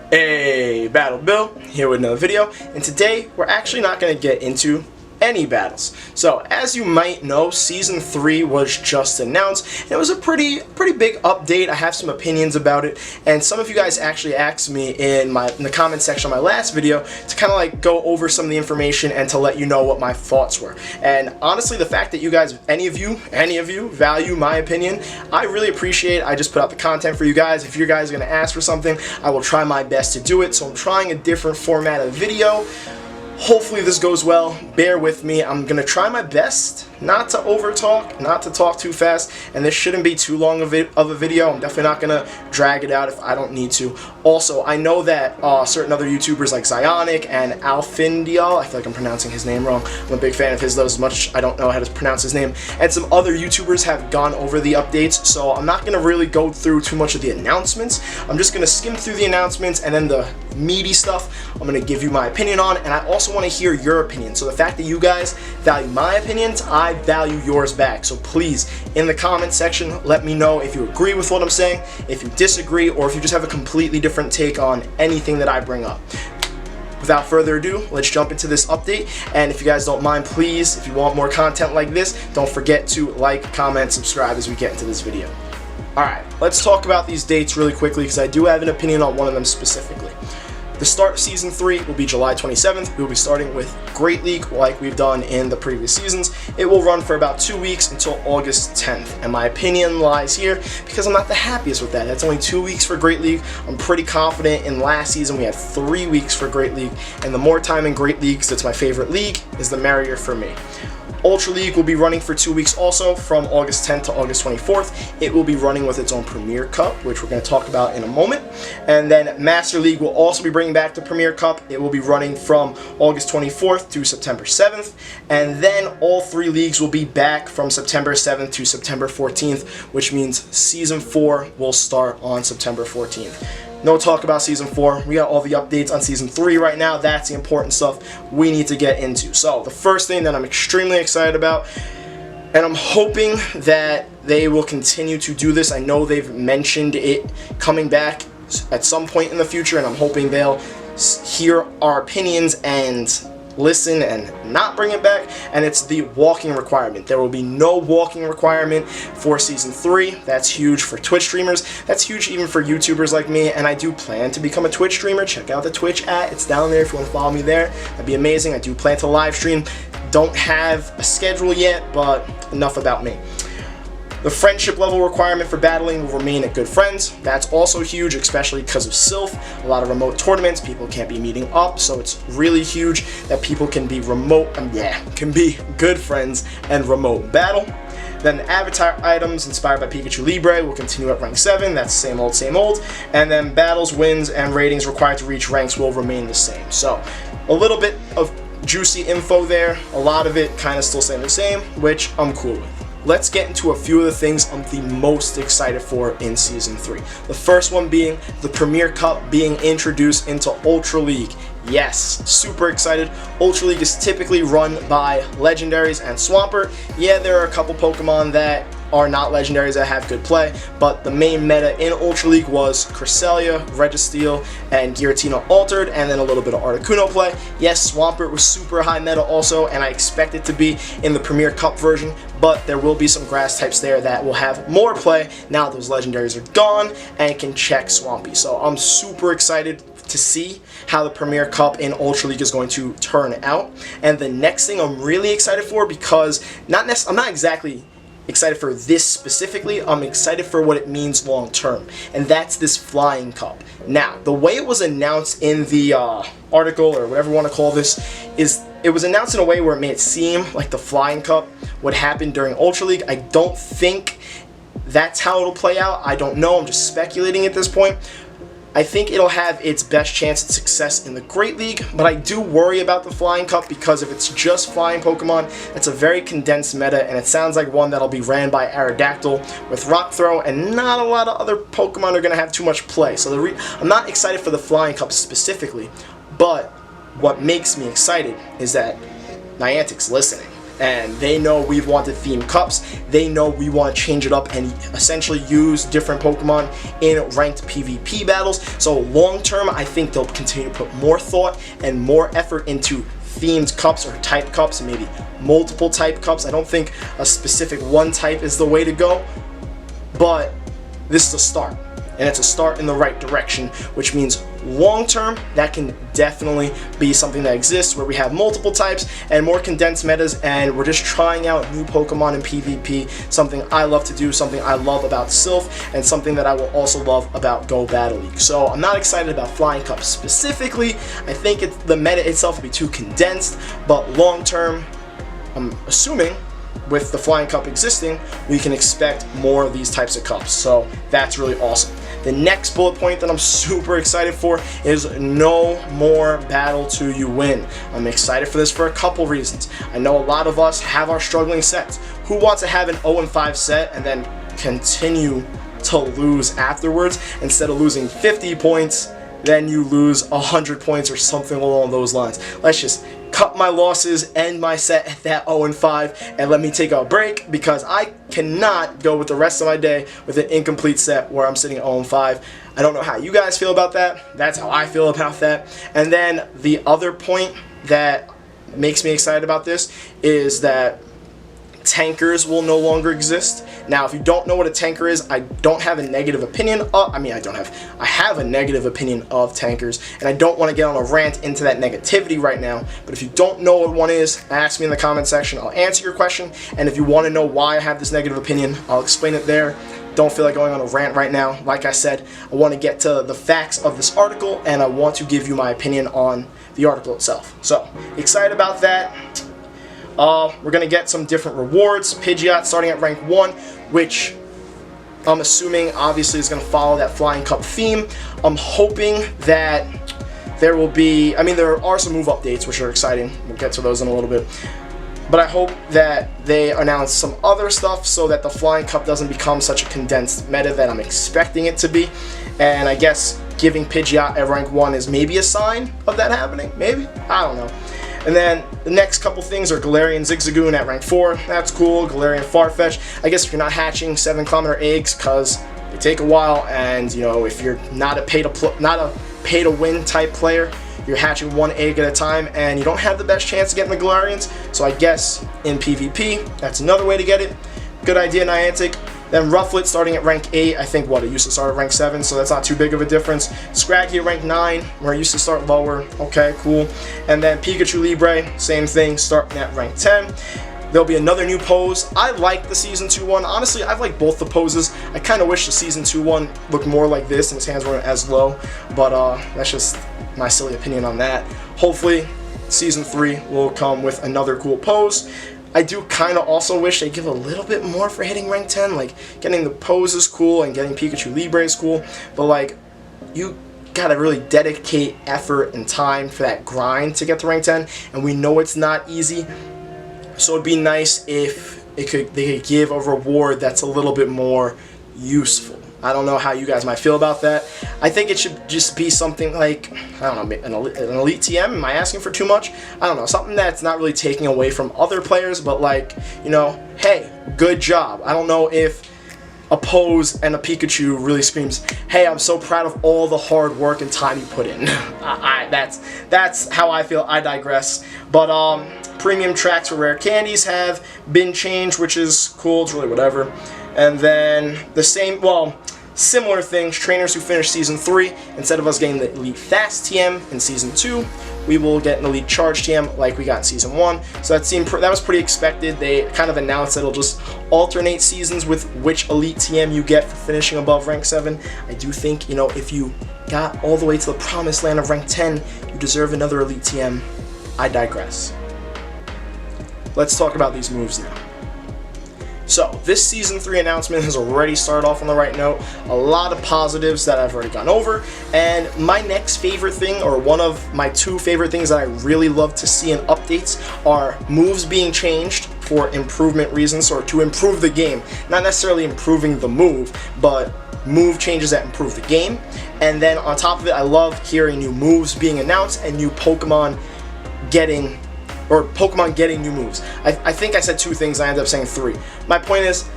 Hey, Battle Bill, here with another video, and today we're actually not going to get into any battles. So, as you might know, Season 3 was just announced, and it was a pretty big update. I have some opinions about it, and some of you guys actually asked me in the comment section of my last video to kind of like go over some of the information and to let you know what my thoughts were. And honestly, the fact that you guys, any of you value my opinion, I really appreciate it. I just put out the content for you guys. If you guys are going to ask for something, I will try my best to do it. So I'm trying a different format of video. Hopefully this goes well. Bear with me. I'm going to try my best not to overtalk, not to talk too fast, and this shouldn't be too long of a video. I'm definitely not going to drag it out if I don't need to. Also, I know that certain other YouTubers like Zionic and Alfindial, I feel like I'm pronouncing his name wrong. I'm a big fan of his though, as much as I don't know how to pronounce his name, and some other YouTubers have gone over the updates, so I'm not going to really go through too much of the announcements. I'm just going to skim through the announcements, and then the meaty stuff I'm going to give you my opinion on, and I also want to hear your opinion. So the fact that you guys value my opinions, I value yours back. So please, in the comment section, let me know if you agree with what I'm saying, if you disagree, or if you just have a completely different take on anything that I bring up. Without further ado, let's jump into this update, and if you guys don't mind, please, if you want more content like this, don't forget to like, comment, subscribe as we get into this video. Alright, let's talk about these dates really quickly because I do have an opinion on one of them specifically. The start of Season 3 will be July 27th. We will be starting with Great League like we've done in the previous seasons. It will run for about 2 weeks until August 10th. And my opinion lies here because I'm not the happiest with that. That's only 2 weeks for Great League. I'm pretty confident in last season we had 3 weeks for Great League. And the more time in Great League, because it's my favorite league, is the merrier for me. Ultra League will be running for 2 weeks also, from August 10th to August 24th. It will be running with its own Premier Cup, which we're going to talk about in a moment. And then Master League will also be bringing back the Premier Cup. It will be running from August 24th to September 7th. And then all 3 leagues will be back from September 7th to September 14th, which means Season 4 will start on September 14th. No talk about Season 4. We got all the updates on Season 3 right now. That's the important stuff we need to get into. So, the first thing that I'm extremely excited about, and I'm hoping that they will continue to do this. I know they've mentioned it coming back at some point in the future, and I'm hoping they'll hear our opinions and listen and not bring it back, and it's the walking requirement. There will be no walking requirement for Season 3. That's huge for Twitch streamers. That's huge even for YouTubers like me, and I do plan to become a Twitch streamer. Check out the Twitch @ it's down there if you want to follow me there. That'd be amazing. I do plan to live stream. Don't have a schedule yet, but enough about me. The friendship level requirement for battling will remain at good friends. That's also huge, especially because of Sylph. A lot of remote tournaments, people can't be meeting up, so it's really huge that people can be can be good friends and remote battle. Then the avatar items inspired by Pikachu Libre will continue at rank 7. That's same old, same old. And then battles, wins, and ratings required to reach ranks will remain the same. So a little bit of juicy info there. A lot of it kind of still staying the same, which I'm cool with. Let's get into a few of the things I'm the most excited for in Season 3. The first one being the Premier Cup being introduced into Ultra League. Yes, super excited. Ultra League is typically run by Legendaries and Swampert. Yeah, there are a couple Pokemon that are not Legendaries that have good play, but the main meta in Ultra League was Cresselia, Registeel, and Giratina Altered, and then a little bit of Articuno play. Yes, Swampert was super high meta also, and I expect it to be in the Premier Cup version, but there will be some grass types there that will have more play now those Legendaries are gone and can check Swampy. So I'm super excited to see how the Premier Cup in Ultra League is going to turn out. And the next thing I'm really excited for, because I'm not exactly excited for this specifically, I'm excited for what it means long term, and that's this Flying Cup. Now, the way it was announced in the article, or whatever you want to call this, is it was announced in a way where it made it seem like the Flying Cup would happen during Ultra League. I don't think that's how it'll play out. I don't know, I'm just speculating at this point. I think it'll have its best chance at success in the Great League, but I do worry about the Flying Cup because if it's just flying Pokemon, it's a very condensed meta, and it sounds like one that'll be ran by Aerodactyl with Rock Throw, and not a lot of other Pokemon are going to have too much play. So I'm not excited for the Flying Cup specifically, but what makes me excited is that Niantic's listening. and they know we've wanted themed cups. They know we want to change it up and essentially use different Pokemon in ranked PvP battles. So long term, I think they'll continue to put more thought and more effort into themed cups or type cups, and maybe multiple type cups. I don't think a specific one type is the way to go, but this is a start, and it's a start in the right direction, which means long term that can definitely be something that exists where we have multiple types and more condensed metas, and we're just trying out new Pokemon in PvP, something I love to do, something I love about Sylph, and something that I will also love about Go Battle League. So I'm not excited about Flying Cup specifically. I think the meta itself will be too condensed, but long term, I'm assuming with the Flying Cup existing, we can expect more of these types of cups. So that's really awesome. The next bullet point that I'm super excited for is no more battle till you win. I'm excited for this for a couple reasons. I know a lot of us have our struggling sets. Who wants to have an 0-5 set and then continue to lose afterwards? Instead of losing 50 points, then you lose 100 points or something along those lines. Let's just cut my losses, end my set at that 0-5, and let me take a break, because I cannot go with the rest of my day with an incomplete set where I'm sitting at 0-5. I don't know how you guys feel about that. That's how I feel about that. And then the other point that makes me excited about this is that tankers will no longer exist. Now, if you don't know what a tanker is, I don't have a negative opinion of, I have a negative opinion of tankers, and I don't want to get on a rant into that negativity right now, but if you don't know what one is, ask me in the comment section. I'll answer your question, and if you want to know why I have this negative opinion, I'll explain it there. Don't feel like going on a rant right now. Like I said, I want to get to the facts of this article, and I want to give you my opinion on the article itself. So, excited about that. We're going to get some different rewards. Pidgeot starting at rank 1, which I'm assuming obviously is going to follow that Flying Cup theme. I'm hoping that there will be, there are some move updates which are exciting. We'll get to those in a little bit. But I hope that they announce some other stuff so that the Flying Cup doesn't become such a condensed meta that I'm expecting it to be. And I guess giving Pidgeot at rank 1 is maybe a sign of that happening. Maybe? I don't know. And then the next couple things are Galarian Zigzagoon at rank 4. That's cool. Galarian Farfetch. I guess if you're not hatching 7-kilometer eggs, because they take a while, and if you're not a pay to win type player, you're hatching one egg at a time, and you don't have the best chance of getting the Galarians. So I guess in PvP, that's another way to get it. Good idea, Niantic. Then Rufflet starting at rank 8. I think, it used to start at rank 7, so that's not too big of a difference. Scraggy at rank 9, where it used to start lower. Okay, cool. And then Pikachu Libre, same thing, starting at rank 10. There'll be another new pose. I like the Season 2 one. Honestly, I've liked both the poses. I kind of wish the Season 2 one looked more like this and his hands weren't as low, but that's just my silly opinion on that. Hopefully, Season 3 will come with another cool pose. I do kind of also wish they give a little bit more for hitting rank 10, like getting the pose is cool and getting Pikachu Libre is cool, but you gotta really dedicate effort and time for that grind to get to rank 10, and we know it's not easy, so it'd be nice if they could give a reward that's a little bit more useful. I don't know how you guys might feel about that. I think it should just be something like, I don't know, an elite TM. Am I asking for too much? I don't know, something that's not really taking away from other players, but hey, good job. I don't know if a pose and a Pikachu really screams, hey, I'm so proud of all the hard work and time you put in. That's how I feel. I digress. But premium tracks for rare candies have been changed, which is cool. It's really whatever. And then similar things, trainers who finish Season 3, instead of us getting the Elite Fast TM in Season 2, we will get an Elite Charge TM like we got in Season 1. So that was pretty expected. They kind of announced that it'll just alternate seasons with which Elite TM you get for finishing above rank 7. I do think, if you got all the way to the promised land of rank 10, you deserve another Elite TM. I digress. Let's talk about these moves now. So, this Season 3 announcement has already started off on the right note. A lot of positives that I've already gone over. And my next favorite thing, or one of my two favorite things that I really love to see in updates, are moves being changed for improvement reasons, or to improve the game. Not necessarily improving the move, but move changes that improve the game. And then on top of it, I love hearing new moves being announced and new Pokemon getting or Pokemon getting new moves. I think I said 2 things, I ended up saying 3. My point is,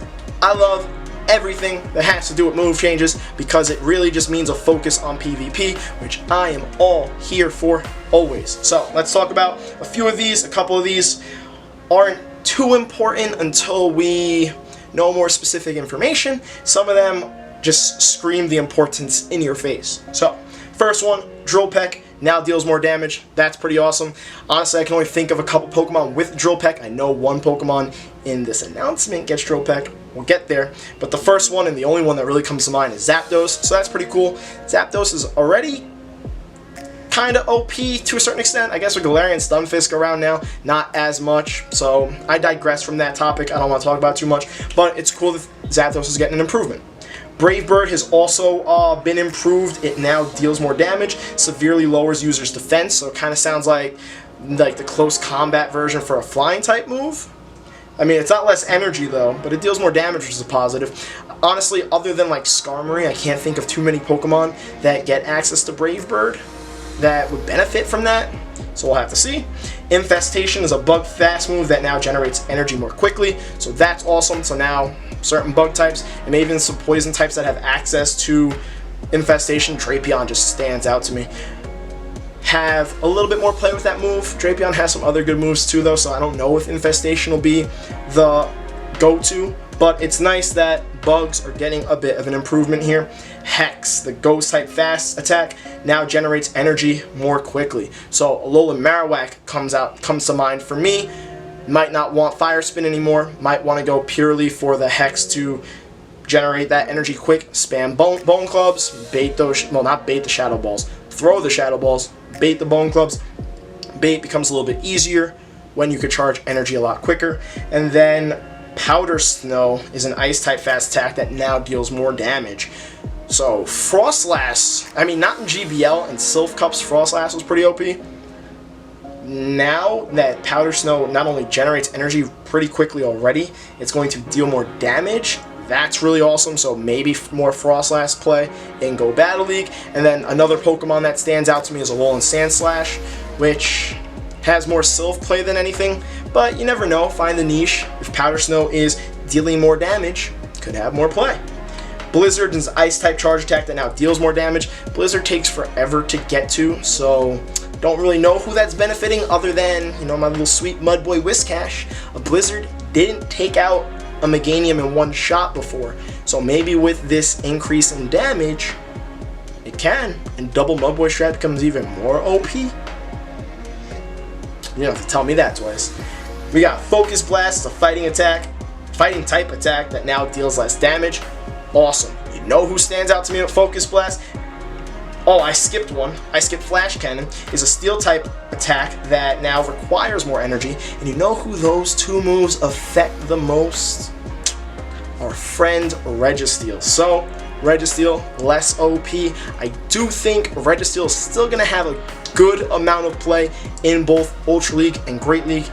I love everything that has to do with move changes because it really just means a focus on PvP, which I am all here for always. So let's talk about a few of these. A couple of these aren't too important until we know more specific information. Some of them just scream the importance in your face. So first one, Drill Peck now deals more damage. That's pretty awesome. Honestly, I can only think of a couple Pokemon with Drill Peck. I know one Pokemon in this announcement gets Drill Peck. We'll get there. But the first one and the only one that really comes to mind is Zapdos. So that's pretty cool. Zapdos is already kind of OP to a certain extent. I guess with Galarian Stunfisk around now, not as much. So I digress from that topic. I don't want to talk about it too much. But it's cool that Zapdos is getting an improvement. Brave Bird has also been improved. It now deals more damage, severely lowers users' defense, so it kind of sounds like the close combat version for a flying type move. I mean, it's not less energy though, but it deals more damage, which is a positive. Honestly, other than like Skarmory, I can't think of too many Pokemon that get access to Brave Bird that would benefit from that, so we'll have to see. Infestation is a bug fast move that now generates energy more quickly, so that's awesome. So now certain bug types, and maybe even some poison types that have access to Infestation, Drapion just stands out to me, have a little bit more play with that move. Drapion has some other good moves too though, so I don't know if Infestation will be the go-to, but it's nice that bugs are getting a bit of an improvement here. Hex, the ghost type fast attack, now generates energy more quickly. So Alola Marowak comes to mind for me. Might not want Fire Spin anymore, might want to go purely for the Hex to generate that energy quick. Spam Bone Clubs, bait those, well, not bait the Shadow Balls, throw the Shadow Balls, bait the Bone Clubs. Bait becomes a little bit easier when you could charge energy a lot quicker. And then Powder Snow is an ice type fast attack that now deals more damage. So Frostlass, I mean, not in GBL, and Sylph Cup's Frostlass was pretty OP. Now that Powder Snow not only generates energy pretty quickly already, it's going to deal more damage. That's really awesome, so maybe more Frostlass play in Go Battle League. And then another Pokemon that stands out to me is Alolan Sandslash, which has more Sylph play than anything, but you never know, find the niche. If Powder Snow is dealing more damage, could have more play. Blizzard is an ice-type charge attack that now deals more damage. Blizzard takes forever to get to, so don't really know who that's benefiting other than, you know, my little sweet Mudboy Whiscash. A Blizzard didn't take out a Meganium in one shot before, so maybe with this increase in damage, it can, and double Mudboy strat becomes even more OP. You don't have to tell me that twice. We got Focus Blast, a fighting type attack that now deals less damage. Awesome. You know who stands out to me with Focus Blast? Oh, I skipped one. I skipped Flash Cannon. Is a steel type attack that now requires more energy. And you know who those two moves affect the most? Our friend Registeel. So, Registeel, less OP. I do think Registeel is still going to have a good amount of play in both Ultra League and Great League.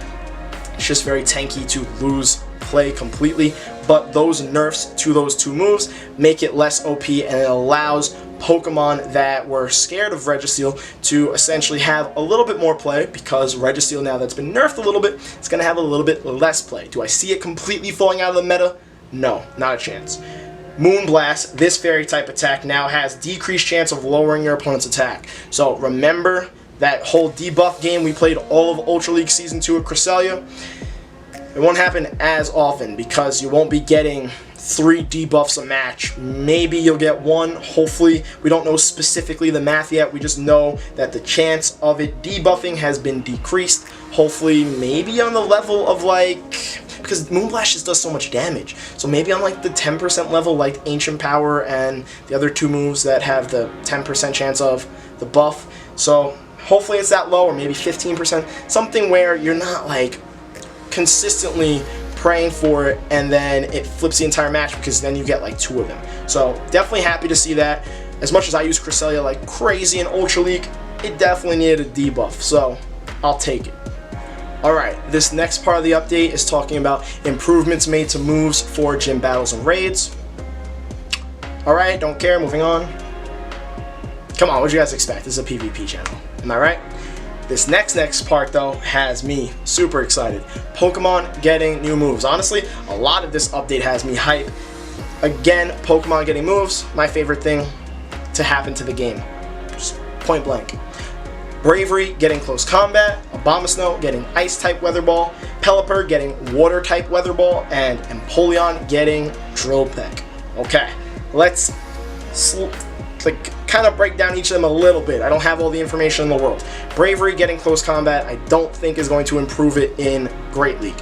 It's just very tanky to lose play completely, but those nerfs to those two moves make it less OP, and it allows Pokemon that were scared of Registeel to essentially have a little bit more play, because Registeel, now that's been nerfed a little bit, it's going to have a little bit less play. Do I see it completely falling out of the meta? No, not a chance. Moonblast, this fairy type attack now has decreased chance of lowering your opponent's attack. So remember that whole debuff game we played all of Ultra League Season 2 at Cresselia? It won't happen as often because you won't be getting 3 debuffs a match. Maybe you'll get 1, hopefully. We don't know specifically the math yet. We just know that the chance of it debuffing has been decreased. Hopefully, maybe on the level of like, because Moonblast just does so much damage. So maybe on like the 10% level, like Ancient Power and the other 2 moves that have the 10% chance of the buff. So hopefully it's that low, or maybe 15%. Something where you're not like consistently praying for it and then it flips the entire match, because then you get like 2 of them. So definitely happy to see that. As much as I use Cresselia like crazy in Ultra League, it definitely needed a debuff, so I'll take it. Alright, this next part of the update is talking about improvements made to moves for gym battles and raids. Alright, don't care, moving on. Come on, what do you guys expect? This is a PvP channel, am I right? This next part though has me super excited. Pokemon getting new moves. Honestly, a lot of this update has me hype. Again, Pokemon getting moves, my favorite thing to happen to the game. Just point blank. Bravery getting close combat, Abomasnow getting ice type weather ball, Pelipper getting water type weather ball, and Empoleon getting drill peck. Okay, let's kind of break down each of them a little bit. I don't have all the information in the world. Bravery getting close combat, I don't think is going to improve it in Great League,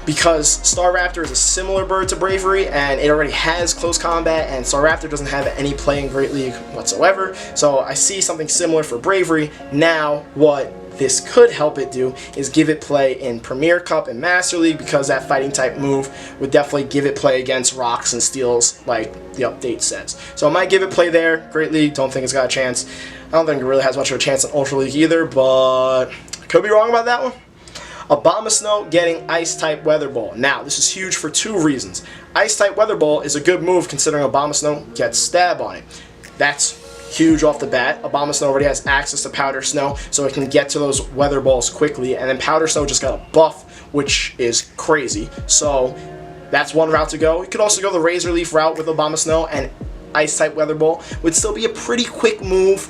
because Staraptor is a similar bird to Bravery, and it already has close combat, and Staraptor doesn't have any play in Great League whatsoever, so I see something similar for Bravery. Now, what this could help it do is give it play in Premier Cup and Master League, because that fighting type move would definitely give it play against rocks and steels like the update says. So I might give it play there. Great League, don't think it's got a chance. I don't think it really has much of a chance in Ultra League either, but I could be wrong about that one. Abomasnow getting ice type weather ball. Now this is huge for two reasons. Ice type weather ball is a good move considering Abomasnow gets stab on it. That's huge off the bat. Abomasnow already has access to Powder Snow, so it can get to those weather balls quickly, and then Powder Snow just got a buff, which is crazy. So that's one route to go. You could also go the Razor Leaf route with Abomasnow, and ice type weather ball would still be a pretty quick move.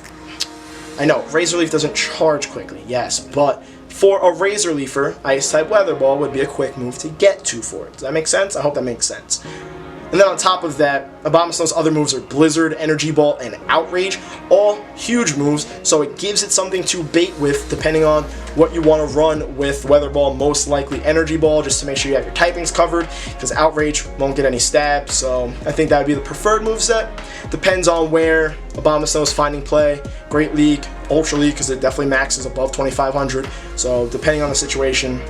I know Razor Leaf doesn't charge quickly, yes, but for a Razor Leafer, ice type weather ball would be a quick move to get to for it. Does that make sense? I hope that makes sense. And then on top of that, Abomasnow's other moves are Blizzard, Energy Ball, and Outrage, all huge moves, so it gives it something to bait with depending on what you want to run with Weather Ball, most likely Energy Ball, just to make sure you have your typings covered, because Outrage won't get any stabs, so I think that would be the preferred moveset. Depends on where Abomasnow is finding play. Great League, Ultra League, because it definitely maxes above 2,500, so depending on the situation,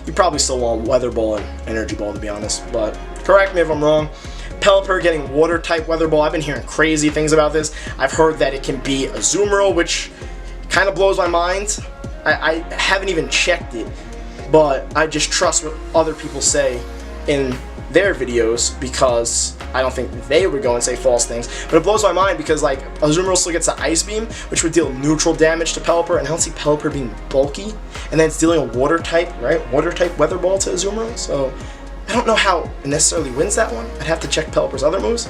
you probably still want Weather Ball and Energy Ball, to be honest, but correct me if I'm wrong. Pelipper getting water type weather ball. I've been hearing crazy things about this. I've heard that it can be a Azumarill, which kind of blows my mind. I haven't even checked it, but I just trust what other people say in their videos, because I don't think they would go and say false things. But it blows my mind because like Azumarill still gets the Ice Beam, which would deal neutral damage to Pelipper, and I don't see Pelipper being bulky. And then it's dealing a water type, right? Water type weather ball to Azumarill. So I don't know how it necessarily wins that one. I'd have to check Pelipper's other moves.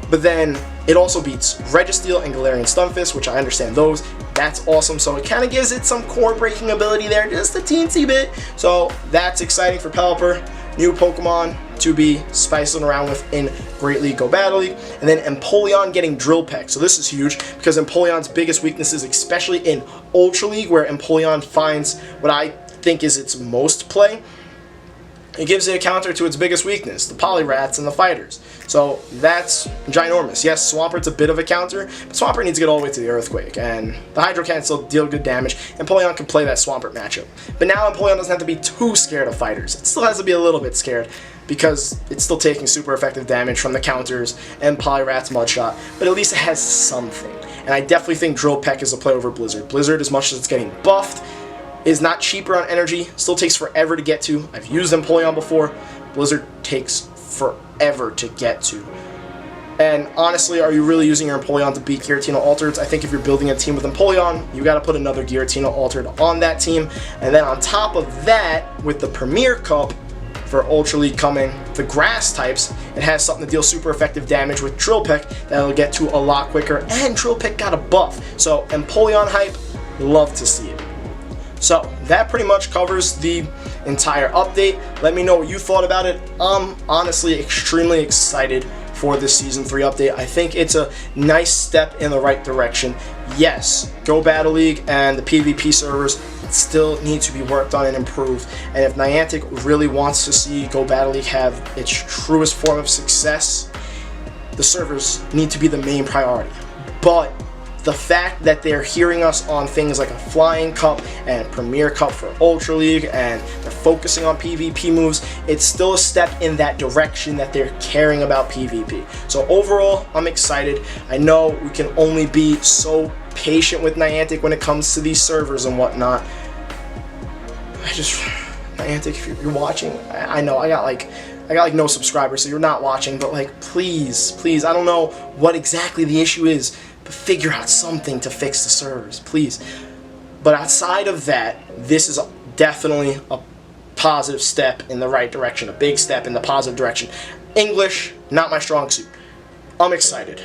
But then it also beats Registeel and Galarian Stunfisk, which I understand those. That's awesome. So it kind of gives it some core breaking ability there, just a teensy bit. So that's exciting for Pelipper. New Pokemon to be spicing around with in Great League, Go Battle League. And then Empoleon getting Drill Peck. So this is huge because Empoleon's biggest weaknesses, especially in Ultra League, where Empoleon finds what I think is its most play, it gives it a counter to its biggest weakness, the Poliwraths and the Fighters. So that's ginormous. Yes, Swampert's a bit of a counter, but Swampert needs to get all the way to the Earthquake, and the Hydro can still deal good damage, and Empoleon can play that Swampert matchup. But now Empoleon doesn't have to be too scared of Fighters. It still has to be a little bit scared, because it's still taking super effective damage from the counters and Poliwrath's Mudshot, but at least it has something. And I definitely think Drill Peck is a play over Blizzard. Blizzard, as much as it's getting buffed, is not cheaper on energy, still takes forever to get to. I've used Empoleon before. Blizzard takes forever to get to. And honestly, are you really using your Empoleon to beat Giratina Altereds? I think if you're building a team with Empoleon, you gotta put another Giratina Altered on that team. And then on top of that, with the Premier Cup for Ultra League coming, the grass types, it has something to deal super effective damage with Drill Peck that'll get to a lot quicker. And Drill Peck got a buff. So Empoleon hype, love to see it. So that pretty much covers the entire update. Let me know what you thought about it. I'm honestly extremely excited for this Season 3 update. I think it's a nice step in the right direction. Yes, Go Battle League and the PvP servers still need to be worked on and improved. And if Niantic really wants to see Go Battle League have its truest form of success, the servers need to be the main priority. But the fact that they're hearing us on things like a Flying Cup and Premier Cup for Ultra League, and they're focusing on PvP moves, it's still a step in that direction that they're caring about PvP. So overall, I'm excited. I know we can only be so patient with Niantic when it comes to these servers and whatnot. Niantic, if you're watching, I know I got like no subscribers, so you're not watching, but like, please, I don't know what exactly the issue is, but figure out something to fix the servers, please. But outside of that, this is definitely a positive step in the right direction, a big step in the positive direction. English, not my strong suit. I'm excited.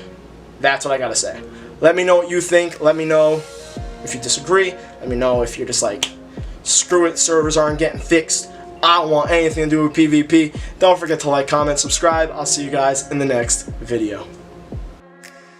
That's what I gotta say. Let me know what you think. Let me know if you disagree. Let me know if you're just like, screw it, servers aren't getting fixed. I don't want anything to do with PvP. Don't forget to like, comment, subscribe. I'll see you guys in the next video.